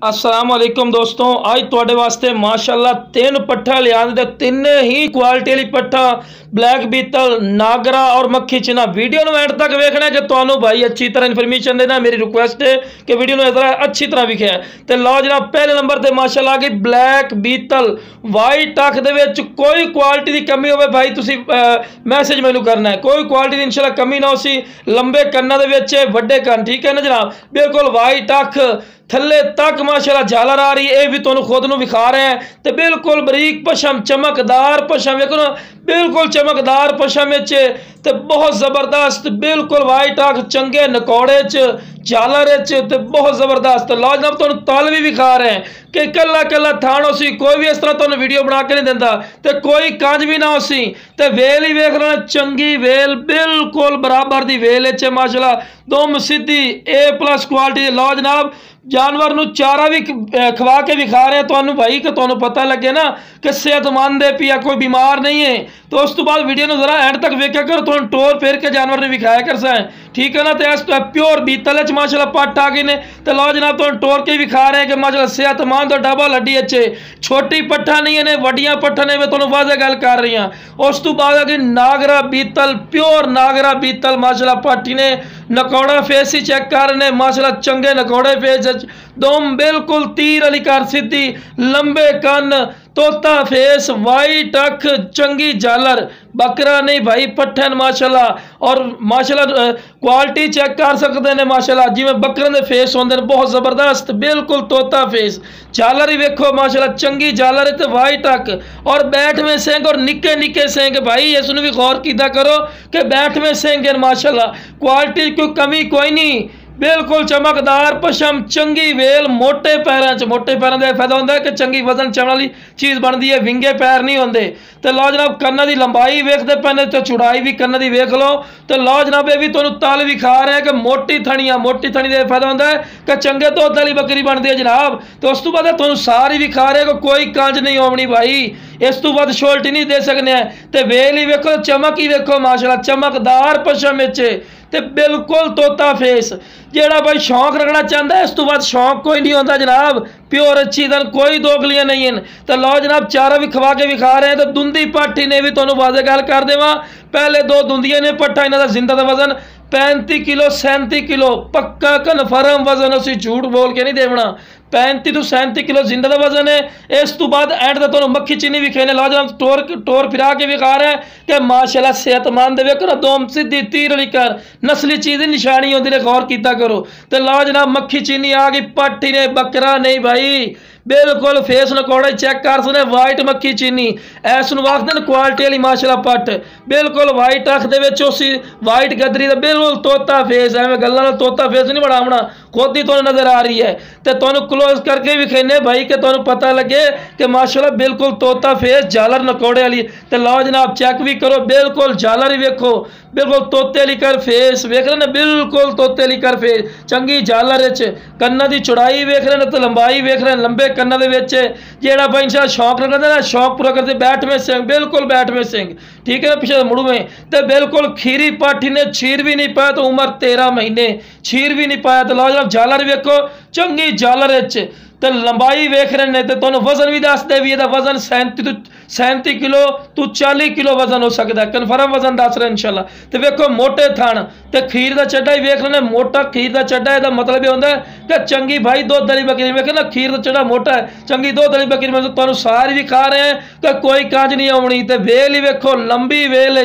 अस्सलाम वालेकुम दोस्तों, आज तुहाडे वास्ते माशाअल्लाह तीन पट्ठा लिया दे तिन्ने ही क्वालिटी वाली पट्ठा ब्लैक बीतल नागरा और मक्खी चिना। वीडियो ਨੂੰ एंड तक वेखना है कि ਤੁਹਾਨੂੰ भाई अच्छी तरह इन्फॉर्मेशन देना। मेरी रिक्वेस्ट है कि वीडियो ਨੂੰ इधर अच्छी तरह विखे। तो लो जनाब पहले नंबर ते माशाअल्लाह आ गई ब्लैक बीतल वाइट अख दे विच कोई क्वालिटी की कमी होवे भाई तुसी मैसेज मैनू करना है। कोई क्वालिटी की इंशाअल्लाह कमी ना होसी। लंबे कन्ना दे विच वड्डे कन्न, ठीक है ना जनाब, बिल्कुल वाइट अख थले तक माशाअल्लाह झालर आ रही है। भी तुहानू खुद नू विखा रहे हैं। तो बिल्कुल बरीक पशम चमकदार पशम देखो ना, बिल्कुल चमकदार पशम तो बहुत जबरदस्त बिल्कुल वाइट अख चंगे नकौड़े झालर तो बहुत जबरदस्त। लो जनाब तुहानू तल भी विखा रहे हैं कि कला कला थान हो सी, कोई भी इस तरह तुहानू वीडियो बना के नहीं दिंदा तो कोई कंज भी ना हो सी। तो वेल ही वेख रहे चंगी वेल बिल्कुल बराबर की वेल माशाअल्लाह दुम सीधी A+ क्वालिटी। लो जनाब जानवर नू चारा भी खवा के विखा रहे हैं तुहानू भाई कि तुहानू पता लगे ना कि सेहतमंद है पिया, कोई बीमार नहीं है। तो उस तो बाद वीडियो जरा एंड तक वेख्या करो, तुहानू टोर फेर के जानवर ने विखाया कर सा, ठीक है ना। तो इस प्योर बीतल माशाअल्लाह पट्ट आ गए ने। तो लो जनाब तुहानू टोर के विखा रहे हैं कि माशाअल्लाह सेहतमंद और डबल हड्डी अच्छे छोटी पट्ठा नहीं है, वड्डियां पट्ठा ने तुहानू वाज़े गल कर रही हैं। उस तो बाद आ गई नागरा बीतल प्योर नागरा बीतल माशाअल्लाह पट्टी ने नकौड़ा फेस ही चेक कर रहे माशाअल्लाह चंगे नकौड़े फेस दुम बिल्कुल तीर वाली कर सीधी लंबे कन्न तोता फेस वाइट अख चंगी झालर बकरा नहीं भाई पट्ठन माशाअल्लाह। और माशाअल्लाह क्वालिटी चेक कर सकते हैं माशाअल्लाह जिवें बकरे के फेस होंदे ने बहुत जबरदस्त बिल्कुल तोता फेस झालर ही वेखो माशाअल्लाह चंगी झालर तो वाइट अख और बैठ में सिंह और निक्के निक्के सिंह भाई इसनूं भी गौर कीता करो कि बैठ में सिंह है माशाअल्लाह। क्वालिटी कोई कमी कोई नहीं, बिल्कुल चमकदार पशम चंगी वेल मोटे पैरों च। मोटे पैरों का फायदा होता है कि चंगी वजन चढ़ने वाली चीज़ बनती है, विंगे पैर नहीं होंगे। तो लो जनाब कन्ना की लंबाई वेखते पैने तो चौड़ाई भी कन्ना की वेख लो। तो लो जनाब ये भी तुहानू तल विखा रहे हैं कि मोटी थणियां मोटी थणी का फायदा होता है कि चंगे दुध वाली बकरी बनती है जनाब। तो उस तो बाद तुहानू सारी विखा रहे हैं कि कोई कंज नहीं आनी भाई, इस तो बाद शोल्टी नहीं दे सकने हैं। तो वेल ही वेखो चमक ही वेखो माशाअल्लाह चमकदार पशम ते बिल्कुल तोता फेस। जेड़ा भाई शौक रखना चाहता है इस तो बाद शौक कोई नहीं होता जनाब, प्योर अच्छी दन कोई दोगलियां नहीं हैं। तो लो जनाब चारा भी खवा के विखा रहे हैं। तो दुंदी पाठी ने भी तुहानू वाज़े गल कर देवां, पहले दो दुंदियां ने पट्ठा इन्हां दा जिंदा दा वजन 35 किलो 37 किलो पक्का कन्फर्म वजन, असीं झूठ बोल के नहीं देवना। 35 तो 37 किलो जिंदा का वजन है। इस तो बाद एंड तक तुहानू मक्खी चीनी विखे ने। लो जनाब टोर फिरा के विखा रहे हैं कि माशाअल्लाह सेहतमंद वेखो ना दोम सीधी तीर वाली कर नस्ली चीज़ निशानी होती है, गौर किया करो। तो लो जनाब मक्खी चीनी आ गई पट्टी ने बकरा नहीं भाई बिल्कुल फेस नकौड़े चेक कर सकते वाइट मक्खी चीनी ऐस वाखते क्वालिटी वाली माशाअल्लाह पट्ट बिल्कुल वाइट अख दे विच उसी वाइट गदरी का बिल्कुल तोता फेस एवं गल्लां तोता फेस नहीं बनावना, खुद ही तुहानू नजर आ रही है। तो तुहानू क्लोज करके विखेने भाई कि तुहानू पता लगे कि माशाअल्लाह बिल्कुल तोता फेस झालर नकौड़े वाली। तो लो जनाब चेक भी करो बिल्कुल झालर ही वेखो बिल्कुल तोते वाली कर फेस वेख रहे ना, बिल्कुल तोते वाली कर फेस चंगी झालर कन्ना की चौड़ाई वेख रहे हैं तो लंबाई वेख रहे हैं लंबे कन्ना दे विच जेड़ा भाई इंशाअल्लाह शौक रखते ना शौक पूरा करते बैठ में सिंह बिल्कुल बैठ में सिंह, ठीक है ना, पिछले मुड़ू में। तो बिल्कुल खीरी पाठी ने छीर भी नहीं पाया तो उम्र 13 महीने छीर भी नहीं पाया। तो लो जनाब झालर वेखो चंगी झालर तो लंबाई वेख रहे हैं। तो तुहानू वजन भी दस दे भी वजन 37 किलो तो 40 किलो वजन हो सकता है, कन्फर्म वजन दस रहे इंशाअल्लाह। तो वेखो मोटे थण तो खीर का चड्डा ही वेख रहे हैं मोटा खीर का चड्डा, इसका मतलब ये होता है कि चंगी भाई दुध वाली बकरी वेखे ना खीर का चड्डा मोटा है चंगी दुध वाली बकरी में तुहानू सारी भी खा रहे हैं कि कोई कंज नहीं आनी। तो वेल ही वेखो लंबी वेल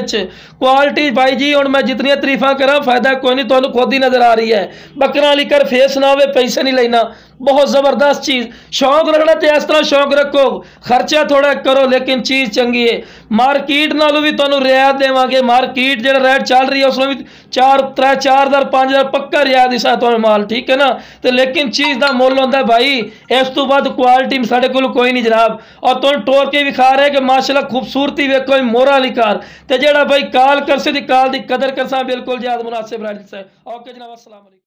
क्वालिटी भाई जी हुण मैं जितनी तारीफा करा फायदा कोई नहीं, तुहानू खुद ही नजर आ रही है। बकरा वाली कर फेस ना हो पैसे नहीं लेना, बहुत जबरदस्त चीज़। शौक रखना तो इस तरह शौक रखो, खर्चा थोड़ा करो लेकिन चीज़ चंगी है। मार्केट नालों भी तुहानू रियायत देवांगे, मार्केट जो रेट चल रही है उसमें भी 4,000 5,000 पक्का रियायत ही साथ माल, ठीक है ना। तो लेकिन चीज़ का मुल होता है भाई, इस तो बाद क्वालिटी साढ़े को कोई नहीं जनाब। और तुम टोर के विखा रहे कि माशाअल्लाह खूबसूरती वेखो मोहरा वाली कार। तो जेड़ा भाई काल कर से काल की कदर कर बिल्कुल ज्यादा मुनासिब राइट है। ओके जनाब अस्सलाम वालेकुम।